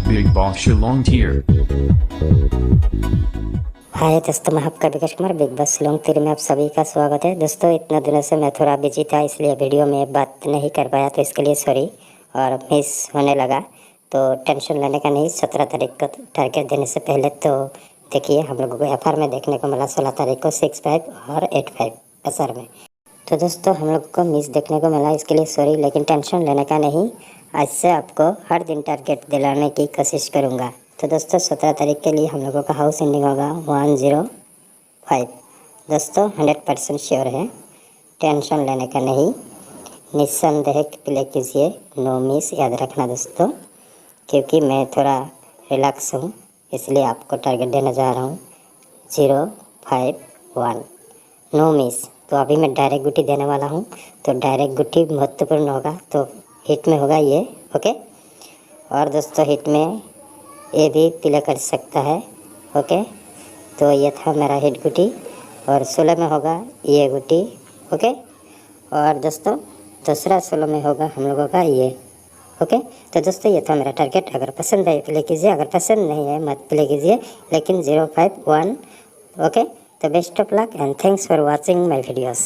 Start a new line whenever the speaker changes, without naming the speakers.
Big Boss Shillong Teer.
हाय दोस्तों, मैं आपका बिग बिग बॉस शिलोंग तीर में आप सभी का स्वागत है। दोस्तों, इतना दिनों से मैं थोड़ा बिजी था, इसलिए वीडियो में बात नहीं कर पाया, तो इसके लिए सॉरी और मिस होने लगा। तो टेंशन लेने का नहीं, 17 तारीख को टारगेट देने से पहले तो देखिए हम लोगों को एफआर में देखने को मिला 16 तारीख को 6-5 और 8-5 एसआर में। तो दोस्तों, हम लोग को मिस देखने को मिला, इसके लिए सॉरी, लेकिन टेंशन लेने का नहीं। आज से आपको हर दिन टारगेट दिलाने की कोशिश करूँगा। तो दोस्तों, 17 तारीख के लिए हम लोगों का हाउस एंडिंग होगा 105। दोस्तों 100% श्योर है, टेंशन लेने का नहीं, निस्संदेह प्ले कीजिए, नो मिस याद रखना दोस्तों, क्योंकि मैं थोड़ा रिलैक्स हूँ, इसलिए आपको टारगेट देने जा रहा हूँ 051, नो मिस। तो अभी मैं डायरेक्ट गुटी देने वाला हूँ, तो डायरेक्ट गुटी महत्वपूर्ण होगा, तो हिट में होगा ये, ओके। और दोस्तों हिट में ये भी प्ले कर सकता है, ओके। तो ये था मेरा हिट गुटी, और 16 में होगा ये गुटी, ओके। और दोस्तों दूसरा 16 में होगा हम लोगों का ये, ओके। तो दोस्तों ये था मेरा टारगेट। अगर पसंद है प्ले कीजिए, अगर पसंद नहीं है मत प्ले कीजिए, लेकिन 051, ओके। तो best of luck and thanks for watching my videos.